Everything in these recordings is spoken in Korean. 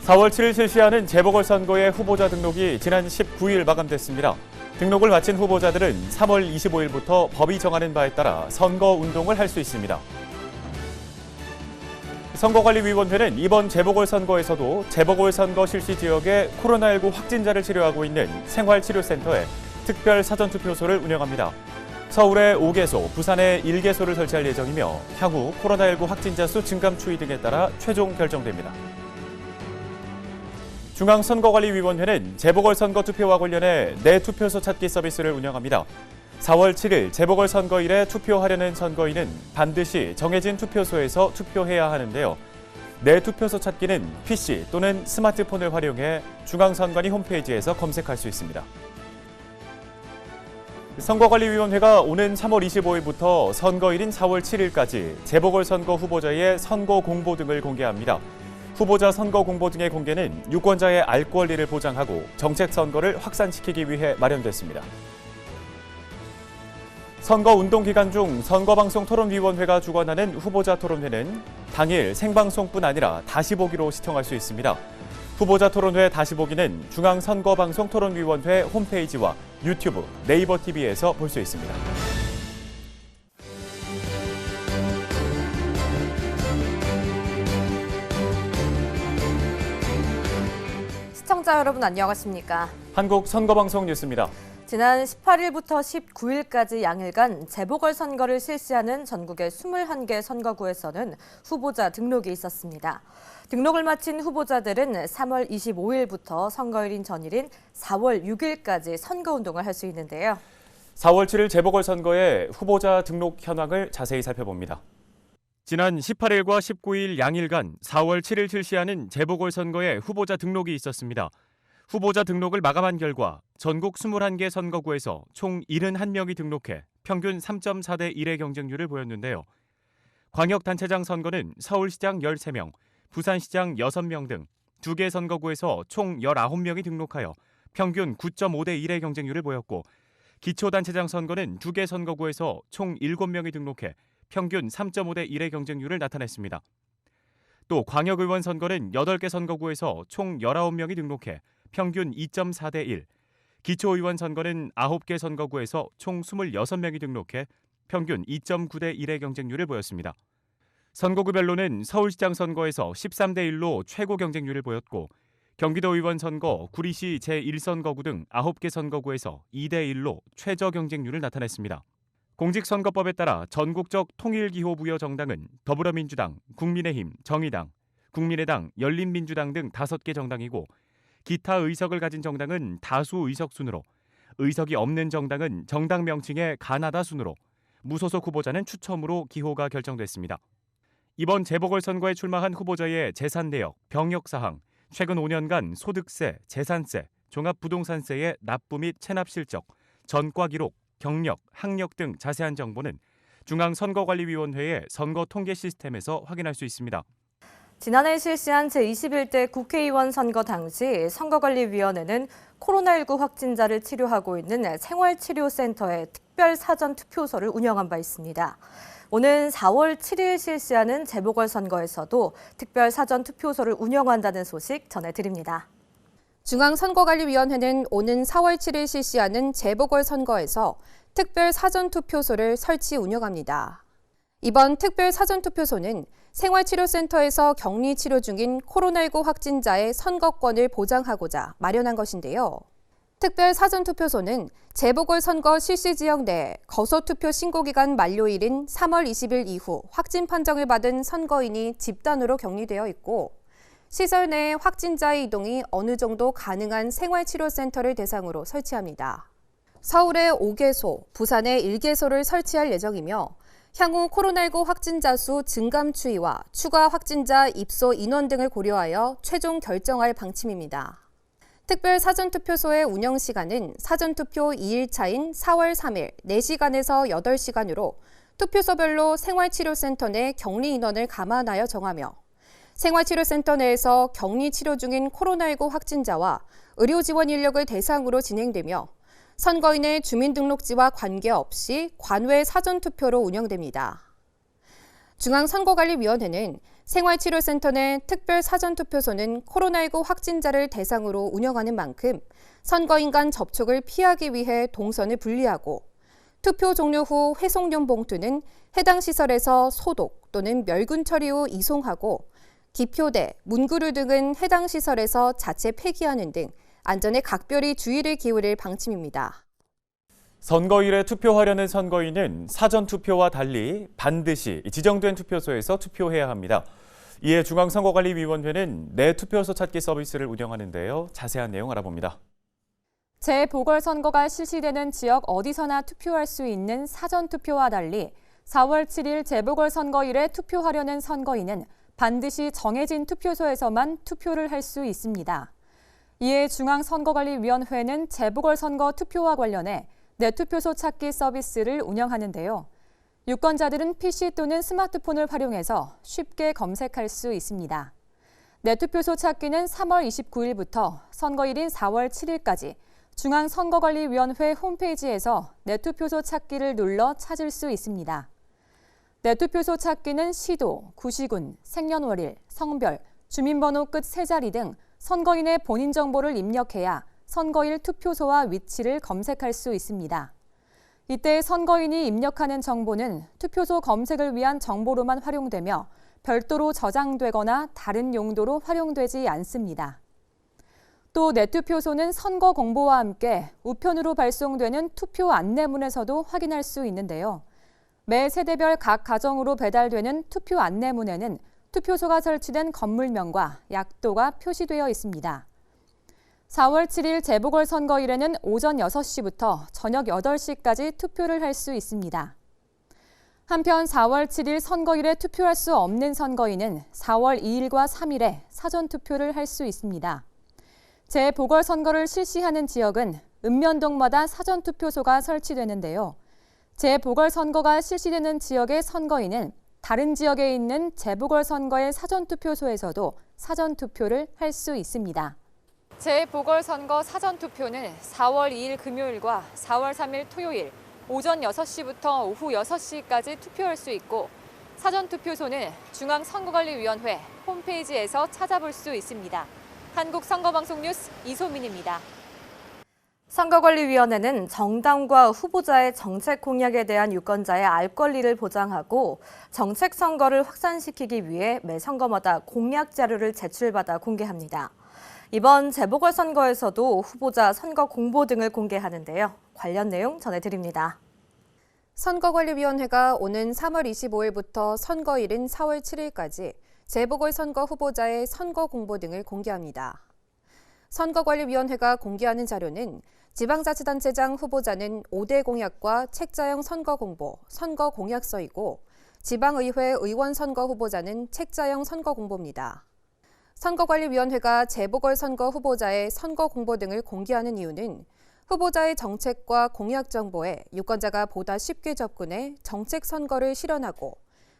4월 7일 실시하는 재보궐선거의 후보자 등록이 지난 19일 마감됐습니다. 등록을 마친 후보자들은 3월 25일부터 법이 정하는 바에 따라 선거운동을 할 수 있습니다. 선거관리위원회는 이번 재보궐선거에서도 재보궐선거 실시 지역에 코로나19 확진자를 치료하고 있는 생활치료센터에 특별 사전투표소를 운영합니다. 서울에 5개소, 부산에 1개소를 설치할 예정이며 향후 코로나19 확진자 수 증감 추이 등에 따라 최종 결정됩니다. 중앙선거관리위원회는 재보궐선거 투표와 관련해 내 투표소 찾기 서비스를 운영합니다. 4월 7일 재보궐선거일에 투표하려는 선거인은 반드시 정해진 투표소에서 투표해야 하는데요. 내 투표소 찾기는 PC 또는 스마트폰을 활용해 중앙선관위 홈페이지에서 검색할 수 있습니다. 선거관리위원회가 오는 3월 25일부터 선거일인 4월 7일까지 재보궐선거 후보자의 선거 공보 등을 공개합니다. 후보자 선거 공보 등의 공개는 유권자의 알 권리를 보장하고 정책 선거를 확산시키기 위해 마련됐습니다. 선거운동 기간 중 선거방송토론위원회가 주관하는 후보자 토론회는 당일 생방송뿐 아니라 다시 보기로 시청할 수 있습니다. 후보자 토론회 다시 보기는 중앙선거방송토론위원회 홈페이지와 유튜브, 네이버 TV에서 볼 수 있습니다. 시청자 여러분 안녕하십니까? 한국 선거방송 뉴스입니다. 지난 18일부터 19일까지 양일간 재보궐선거를 실시하는 전국의 21개 선거구에서는 후보자 등록이 있었습니다. 등록을 마친 후보자들은 3월 25일부터 선거일인 전일인 4월 6일까지 선거운동을 할 수 있는데요. 4월 7일 재보궐선거의 후보자 등록 현황을 자세히 살펴봅니다. 지난 18일과 19일 양일간 4월 7일 실시하는 재보궐선거에 후보자 등록이 있었습니다. 후보자 등록을 마감한 결과 전국 21개 선거구에서 총 71명이 등록해 평균 3.4대 1의 경쟁률을 보였는데요. 광역단체장 선거는 서울시장 13명, 부산시장 6명 등 2개 선거구에서 총 19명이 등록하여 평균 9.5대 1의 경쟁률을 보였고 기초단체장 선거는 2개 선거구에서 총 7명이 등록해 평균 3.5대 1의 경쟁률을 나타냈습니다. 또 광역의원 선거는 8개 선거구에서 총 19명이 등록해 평균 2.4대 1, 기초의원 선거는 9개 선거구에서 총 26명이 등록해 평균 2.9대 1의 경쟁률을 보였습니다. 선거구별로는 서울시장 선거에서 13대 1로 최고 경쟁률을 보였고 경기도의원 선거, 구리시 제1선거구 등 9개 선거구에서 2대 1로 최저 경쟁률을 나타냈습니다. 공직선거법에 따라 전국적 통일기호 부여 정당은 더불어민주당, 국민의힘, 정의당, 국민의당, 열린민주당 등 5개 정당이고 기타 의석을 가진 정당은 다수 의석 순으로, 의석이 없는 정당은 정당 명칭의 가나다 순으로, 무소속 후보자는 추첨으로 기호가 결정됐습니다. 이번 재보궐선거에 출마한 후보자의 재산 내역, 병역 사항, 최근 5년간 소득세, 재산세, 종합부동산세의 납부 및 체납 실적, 전과 기록, 경력, 학력 등 자세한 정보는 중앙선거관리위원회의 선거통계 시스템에서 확인할 수 있습니다. 지난해 실시한 제21대 국회의원 선거 당시 선거관리위원회는 코로나19 확진자를 치료하고 있는 생활치료센터에 특별 사전투표소를 운영한 바 있습니다. 오는 4월 7일 실시하는 재보궐선거에서도 특별 사전투표소를 운영한다는 소식 전해드립니다. 중앙선거관리위원회는 오는 4월 7일 실시하는 재보궐선거에서 특별 사전투표소를 설치 운영합니다. 이번 특별 사전투표소는 생활치료센터에서 격리치료 중인 코로나19 확진자의 선거권을 보장하고자 마련한 것인데요. 특별 사전투표소는 재보궐선거 실시지역 내 거소투표 신고기간 만료일인 3월 20일 이후 확진 판정을 받은 선거인이 집단으로 격리되어 있고 시설 내 확진자의 이동이 어느 정도 가능한 생활치료센터를 대상으로 설치합니다. 서울에 5개소, 부산에 1개소를 설치할 예정이며 향후 코로나19 확진자 수 증감 추이와 추가 확진자 입소 인원 등을 고려하여 최종 결정할 방침입니다. 특별 사전투표소의 운영 시간은 사전투표 2일차인 4월 3일 4시간에서 8시간으로 투표소별로 생활치료센터 내 격리 인원을 감안하여 정하며 생활치료센터 내에서 격리 치료 중인 코로나19 확진자와 의료 지원 인력을 대상으로 진행되며 선거인의 주민등록지와 관계없이 관외 사전투표로 운영됩니다. 중앙선거관리위원회는 생활치료센터 내 특별 사전투표소는 코로나19 확진자를 대상으로 운영하는 만큼 선거인 간 접촉을 피하기 위해 동선을 분리하고 투표 종료 후 회송용 봉투는 해당 시설에서 소독 또는 멸균 처리 후 이송하고 기표대, 문구류 등은 해당 시설에서 자체 폐기하는 등 안전에 각별히 주의를 기울일 방침입니다. 선거일에 투표하려는 선거인은 사전투표와 달리 반드시 지정된 투표소에서 투표해야 합니다. 이에 중앙선거관리위원회는 내 투표소 찾기 서비스를 운영하는데요. 자세한 내용 알아봅니다. 재보궐선거가 실시되는 지역 어디서나 투표할 수 있는 사전투표와 달리 4월 7일 재보궐선거일에 투표하려는 선거인은 반드시 정해진 투표소에서만 투표를 할 수 있습니다. 이에 중앙선거관리위원회는 재보궐선거 투표와 관련해 내 투표소 찾기 서비스를 운영하는데요. 유권자들은 PC 또는 스마트폰을 활용해서 쉽게 검색할 수 있습니다. 내 투표소 찾기는 3월 29일부터 선거일인 4월 7일까지 중앙선거관리위원회 홈페이지에서 내 투표소 찾기를 눌러 찾을 수 있습니다. 내 투표소 찾기는 시도, 구시군, 생년월일, 성별, 주민번호 끝 3자리 등 선거인의 본인 정보를 입력해야 선거일 투표소와 위치를 검색할 수 있습니다. 이때 선거인이 입력하는 정보는 투표소 검색을 위한 정보로만 활용되며 별도로 저장되거나 다른 용도로 활용되지 않습니다. 또 내 투표소는 선거 공보와 함께 우편으로 발송되는 투표 안내문에서도 확인할 수 있는데요. 매 세대별 각 가정으로 배달되는 투표 안내문에는 투표소가 설치된 건물명과 약도가 표시되어 있습니다. 4월 7일 재보궐선거일에는 오전 6시부터 저녁 8시까지 투표를 할 수 있습니다. 한편 4월 7일 선거일에 투표할 수 없는 선거인은 4월 2일과 3일에 사전투표를 할 수 있습니다. 재보궐선거를 실시하는 지역은 읍면동마다 사전투표소가 설치되는데요. 재보궐선거가 실시되는 지역의 선거인은 다른 지역에 있는 재보궐선거의 사전투표소에서도 사전투표를 할 수 있습니다. 재보궐선거 사전투표는 4월 2일 금요일과 4월 3일 토요일 오전 6시부터 오후 6시까지 투표할 수 있고 사전투표소는 중앙선거관리위원회 홈페이지에서 찾아볼 수 있습니다. 한국선거방송 뉴스 이소민입니다. 선거관리위원회는 정당과 후보자의 정책 공약에 대한 유권자의 알 권리를 보장하고 정책 선거를 확산시키기 위해 매 선거마다 공약 자료를 제출받아 공개합니다. 이번 재보궐선거에서도 후보자 선거 공보 등을 공개하는데요. 관련 내용 전해드립니다. 선거관리위원회가 오는 3월 25일부터 선거일인 4월 7일까지 재보궐선거 후보자의 선거 공보 등을 공개합니다. 선거관리위원회가 공개하는 자료는 지방자치단체장 후보자는 5대 공약과 책자형 선거 공보, 선거 공약서이고 지방의회 의원 선거 후보자는 책자형 선거 공보입니다. 선거관리위원회가 재보궐선거 후보자의 선거 공보 등을 공개하는 이유는 후보자의 정책과 공약 정보에 유권자가 보다 쉽게 접근해 정책 선거를 실현하고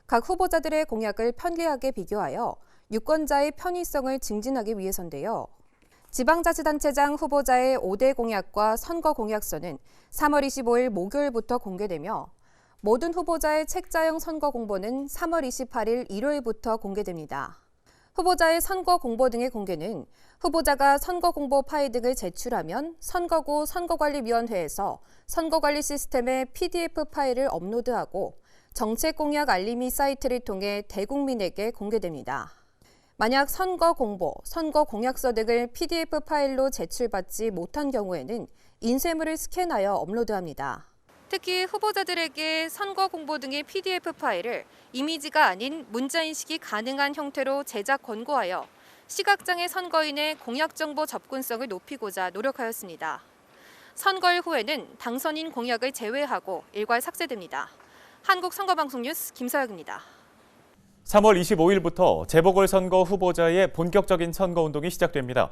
각 후보자들의 공약을 편리하게 비교하여 유권자의 편의성을 증진하기 위해서인데요. 지방자치단체장 후보자의 5대 공약과 선거 공약서는 3월 25일 목요일부터 공개되며 모든 후보자의 책자형 선거 공보는 3월 28일 일요일부터 공개됩니다. 후보자의 선거 공보 등의 공개는 후보자가 선거 공보 파일 등을 제출하면 선거구 선거관리위원회에서 선거관리 시스템에 PDF 파일을 업로드하고 정책 공약 알림이 사이트를 통해 대국민에게 공개됩니다. 만약 선거 공보, 선거 공약서 등을 PDF 파일로 제출받지 못한 경우에는 인쇄물을 스캔하여 업로드합니다. 특히 후보자들에게 선거 공보 등의 PDF 파일을 이미지가 아닌 문자 인식이 가능한 형태로 제작 권고하여 시각장애 선거인의 공약 정보 접근성을 높이고자 노력하였습니다. 선거일 후에는 당선인 공약을 제외하고 일괄 삭제됩니다. 한국선거방송 뉴스 김서혁입니다. 3월 25일부터 재보궐선거 후보자의 본격적인 선거운동이 시작됩니다.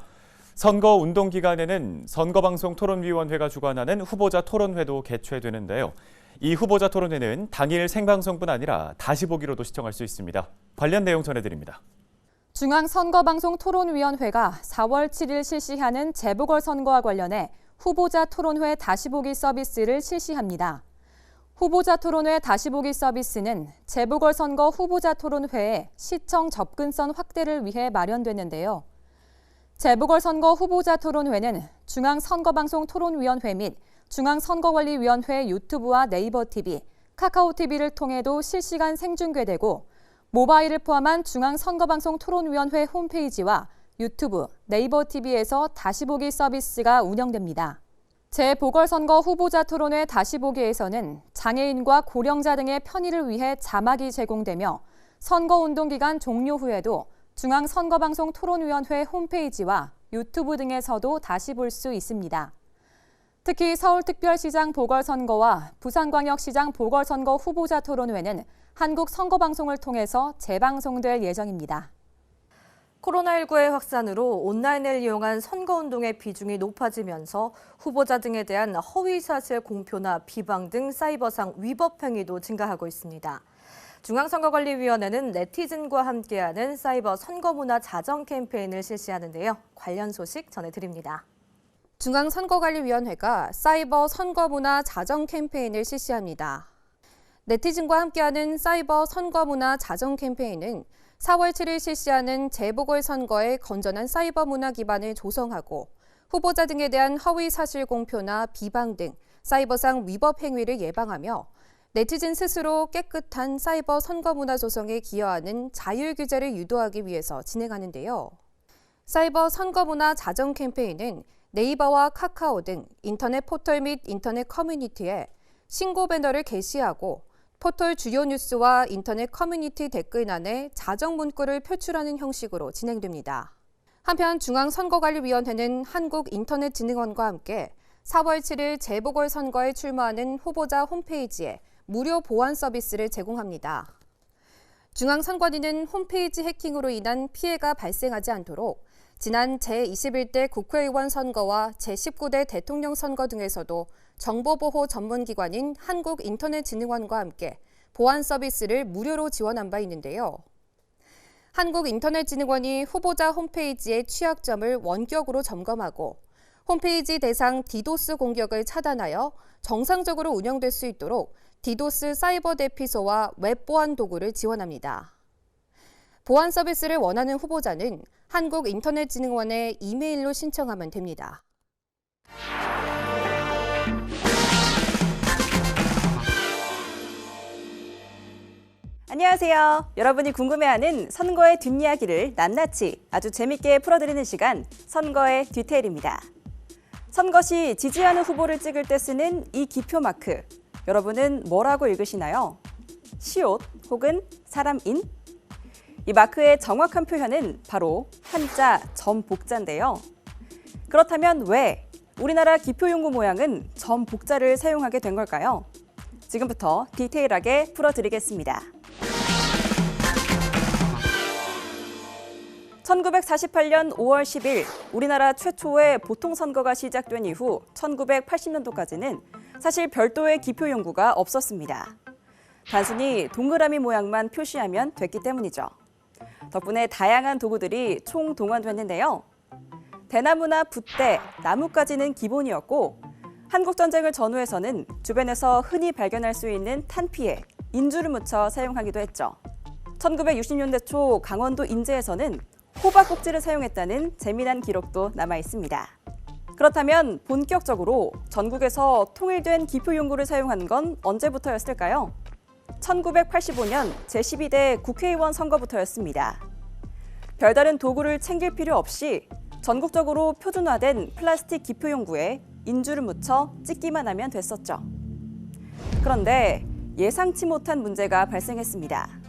선거운동 기간에는 선거방송토론위원회가 주관하는 후보자 토론회도 개최되는데요. 이 후보자 토론회는 당일 생방송뿐 아니라 다시 보기로도 시청할 수 있습니다. 관련 내용 전해드립니다. 중앙선거방송토론위원회가 4월 7일 실시하는 재보궐선거와 관련해 후보자 토론회 다시 보기 서비스를 실시합니다. 후보자 토론회 다시 보기 서비스는 재보궐선거 후보자 토론회의 시청 접근성 확대를 위해 마련됐는데요. 재보궐선거 후보자 토론회는 중앙선거방송 토론위원회 및 중앙선거관리위원회 유튜브와 네이버 TV, 카카오 TV를 통해도 실시간 생중계되고 모바일을 포함한 중앙선거방송 토론위원회 홈페이지와 유튜브, 네이버 TV에서 다시 보기 서비스가 운영됩니다. 재보궐선거 후보자 토론회 다시 보기에서는 장애인과 고령자 등의 편의를 위해 자막이 제공되며 선거운동 기간 종료 후에도 중앙선거방송 토론위원회 홈페이지와 유튜브 등에서도 다시 볼 수 있습니다. 특히 서울특별시장 보궐선거와 부산광역시장 보궐선거 후보자 토론회는 한국선거방송을 통해서 재방송될 예정입니다. 코로나19의 확산으로 온라인을 이용한 선거운동의 비중이 높아지면서 후보자 등에 대한 허위사실 공표나 비방 등 사이버상 위법 행위도 증가하고 있습니다. 중앙선거관리위원회는 네티즌과 함께하는 사이버 선거문화 자정 캠페인을 실시하는데요. 관련 소식 전해드립니다. 중앙선거관리위원회가 사이버 선거문화 자정 캠페인을 실시합니다. 네티즌과 함께하는 사이버 선거문화 자정 캠페인은 4월 7일 실시하는 재보궐선거의 건전한 사이버 문화 기반을 조성하고 후보자 등에 대한 허위 사실 공표나 비방 등 사이버상 위법 행위를 예방하며 네티즌 스스로 깨끗한 사이버 선거 문화 조성에 기여하는 자율 규제를 유도하기 위해서 진행하는데요. 사이버 선거 문화 자정 캠페인은 네이버와 카카오 등 인터넷 포털 및 인터넷 커뮤니티에 신고 배너를 게시하고 포털 주요 뉴스와 인터넷 커뮤니티 댓글란에 자정 문구를 표출하는 형식으로 진행됩니다. 한편 중앙선거관리위원회는 한국인터넷진흥원과 함께 4월 7일 재보궐선거에 출마하는 후보자 홈페이지에 무료 보안 서비스를 제공합니다. 중앙선관위는 홈페이지 해킹으로 인한 피해가 발생하지 않도록 지난 제21대 국회의원 선거와 제19대 대통령 선거 등에서도 정보보호 전문기관인 한국인터넷진흥원과 함께 보안 서비스를 무료로 지원한 바 있는데요. 한국인터넷진흥원이 후보자 홈페이지의 취약점을 원격으로 점검하고 홈페이지 대상 디도스 공격을 차단하여 정상적으로 운영될 수 있도록 디도스 사이버 대피소와 웹 보안 도구를 지원합니다. 보안 서비스를 원하는 후보자는 한국인터넷진흥원에 이메일로 신청하면 됩니다. 안녕하세요. 여러분이 궁금해하는 선거의 뒷이야기를 낱낱이 아주 재밌게 풀어드리는 시간, 선거의 디테일입니다. 선거 시 지지하는 후보를 찍을 때 쓰는 이 기표 마크, 여러분은 뭐라고 읽으시나요? 시옷 혹은 사람인? 이 마크의 정확한 표현은 바로 한자 점복자인데요. 그렇다면 왜 우리나라 기표용구 모양은 점복자를 사용하게 된 걸까요? 지금부터 디테일하게 풀어드리겠습니다. 1948년 5월 10일 우리나라 최초의 보통선거가 시작된 이후 1980년도까지는 사실 별도의 기표용구가 없었습니다. 단순히 동그라미 모양만 표시하면 됐기 때문이죠. 덕분에 다양한 도구들이 총동원됐는데요. 대나무나 붓대, 나무까지는 기본이었고 한국전쟁을 전후해서는 주변에서 흔히 발견할 수 있는 탄피에 인주를 묻혀 사용하기도 했죠. 1960년대 초 강원도 인제에서는 호박꼭지를 사용했다는 재미난 기록도 남아 있습니다. 그렇다면 본격적으로 전국에서 통일된 기표용구를 사용한 건 언제부터였을까요? 1985년 제12대 국회의원 선거부터였습니다. 별다른 도구를 챙길 필요 없이 전국적으로 표준화된 플라스틱 기표용구에 인주를 묻혀 찍기만 하면 됐었죠. 그런데 예상치 못한 문제가 발생했습니다.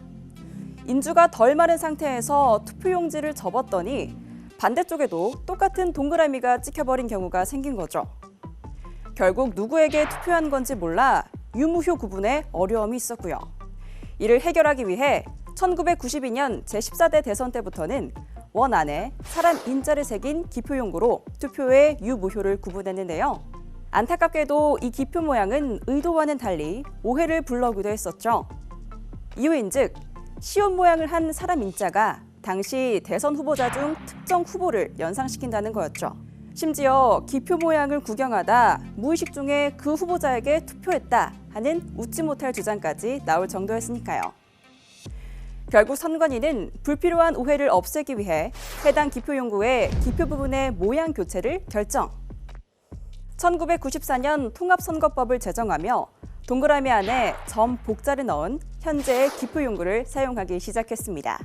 인주가 덜 마른 상태에서 투표용지를 접었더니 반대쪽에도 똑같은 동그라미가 찍혀버린 경우가 생긴 거죠. 결국 누구에게 투표한 건지 몰라 유무효 구분에 어려움이 있었고요. 이를 해결하기 위해 1992년 제14대 대선 때부터는 원 안에 사람 인자를 새긴 기표용구로 투표의 유무효를 구분했는데요. 안타깝게도 이 기표 모양은 의도와는 달리 오해를 불러오기도 했었죠. 이유인즉 시옷 모양을 한 사람 인자가 당시 대선 후보자 중 특정 후보를 연상시킨다는 거였죠. 심지어 기표 모양을 구경하다 무의식 중에 그 후보자에게 투표했다 하는 웃지 못할 주장까지 나올 정도였으니까요. 결국 선관위는 불필요한 오해를 없애기 위해 해당 기표용구의 기표 부분의 모양 교체를 결정. 1994년 통합선거법을 제정하며 동그라미 안에 점 복자를 넣은 현재의 기표용구를 사용하기 시작했습니다.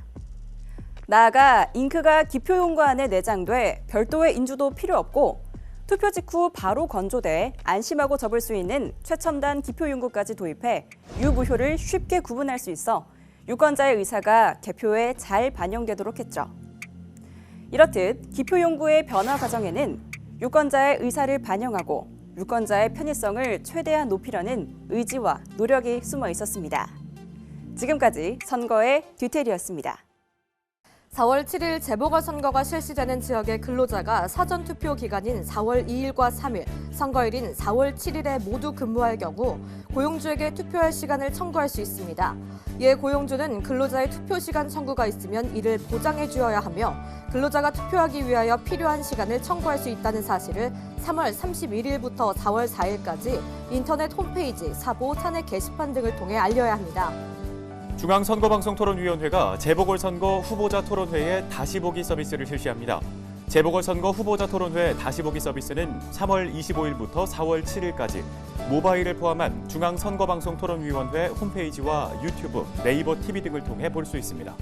나아가 잉크가 기표용구 안에 내장돼 별도의 인주도 필요 없고 투표 직후 바로 건조돼 안심하고 접을 수 있는 최첨단 기표용구까지 도입해 유무효를 쉽게 구분할 수 있어 유권자의 의사가 개표에 잘 반영되도록 했죠. 이렇듯 기표용구의 변화 과정에는 유권자의 의사를 반영하고 유권자의 편의성을 최대한 높이려는 의지와 노력이 숨어 있었습니다. 지금까지 선거의 뒤태리였습니다. 4월 7일 재보궐선거가 실시되는 지역의 근로자가 사전투표 기간인 4월 2일과 3일, 선거일인 4월 7일에 모두 근무할 경우 고용주에게 투표할 시간을 청구할 수 있습니다. 이에 고용주는 근로자의 투표 시간 청구가 있으면 이를 보장해 주어야 하며 근로자가 투표하기 위하여 필요한 시간을 청구할 수 있다는 사실을 3월 31일부터 4월 4일까지 인터넷 홈페이지, 사보, 탄핵 게시판 등을 통해 알려야 합니다. 중앙선거방송토론위원회가 재보궐선거 후보자 토론회에 다시 보기 서비스를 실시합니다. 재보궐선거 후보자 토론회 다시 보기 서비스는 3월 25일부터 4월 7일까지 모바일을 포함한 중앙선거방송토론위원회 홈페이지와 유튜브, 네이버 TV 등을 통해 볼 수 있습니다.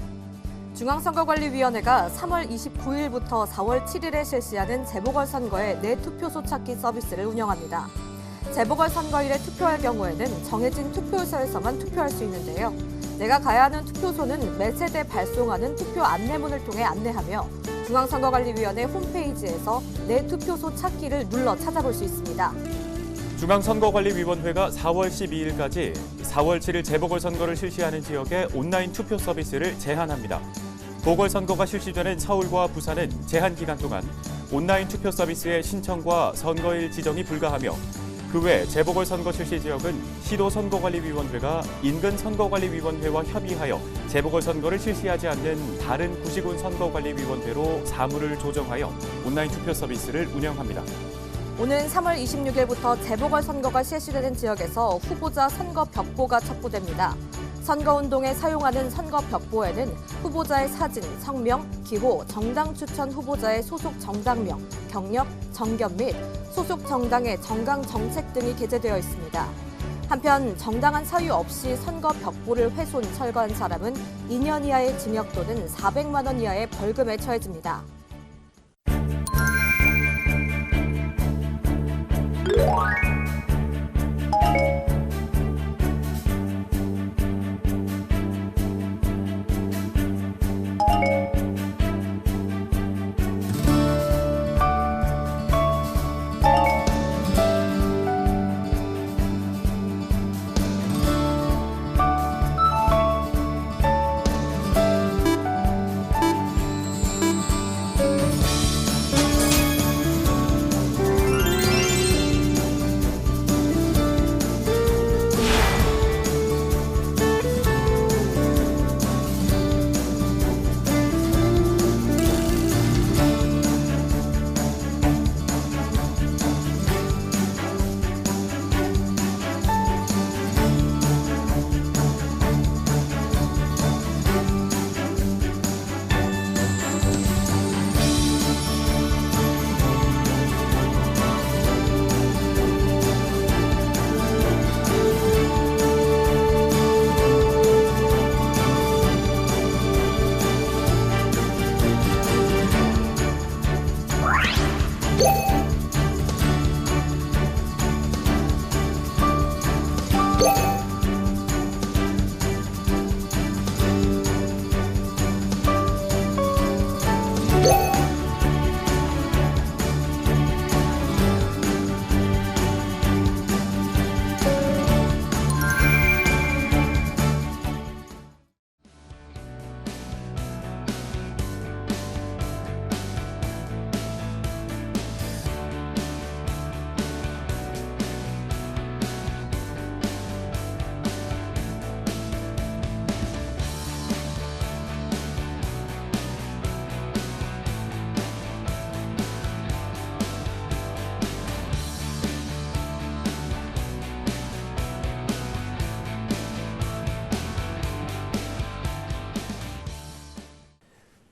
중앙선거관리위원회가 3월 29일부터 4월 7일에 실시하는 재보궐선거의 내 투표소 찾기 서비스를 운영합니다. 재보궐선거일에 투표할 경우에는 정해진 투표소에서만 투표할 수 있는데요. 내가 가야 하는 투표소는 매세대 발송하는 투표 안내문을 통해 안내하며 중앙선거관리위원회 홈페이지에서 내 투표소 찾기를 눌러 찾아볼 수 있습니다. 중앙선거관리위원회가 4월 12일까지 4월 7일 재보궐선거를 실시하는 지역에 온라인 투표 서비스를 제한합니다. 보궐선거가 실시되는 서울과 부산은 제한 기간 동안 온라인 투표 서비스의 신청과 선거일 지정이 불가하며 그 외 재보궐선거 실시 지역은 시도선거관리위원회가 인근 선거관리위원회와 협의하여 재보궐선거를 실시하지 않는 다른 구시군 선거관리위원회로 사무를 조정하여 온라인 투표 서비스를 운영합니다. 오는 3월 26일부터 재보궐선거가 실시되는 지역에서 후보자 선거 벽보가 첩부됩니다. 선거운동에 사용하는 선거 벽보에는 후보자의 사진, 성명, 기호, 정당 추천 후보자의 소속 정당명, 경력, 정견 및 소속 정당의 정강 정책 등이 게재되어 있습니다. 한편 정당한 사유 없이 선거 벽보를 훼손, 철거한 사람은 2년 이하의 징역 또는 400만 원 이하의 벌금에 처해집니다.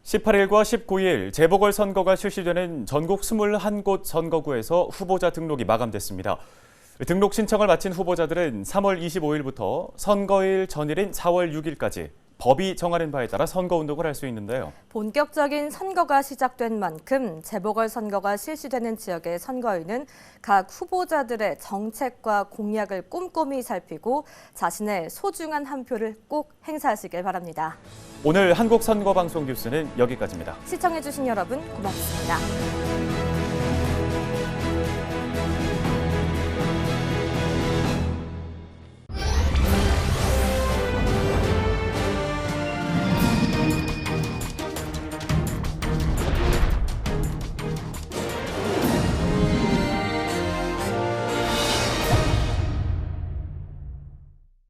18일과 19일 재보궐선거가 실시되는 전국 21곳 선거구에서 후보자 등록이 마감됐습니다. 등록 신청을 마친 후보자들은 3월 25일부터 선거일 전일인 4월 6일까지 법이 정하는 바에 따라 선거운동을 할 수 있는데요. 본격적인 선거가 시작된 만큼 재보궐선거가 실시되는 지역의 선거인은 각 후보자들의 정책과 공약을 꼼꼼히 살피고 자신의 소중한 한 표를 꼭 행사하시길 바랍니다. 오늘 한국선거방송 뉴스는 여기까지입니다. 시청해주신 여러분 고맙습니다.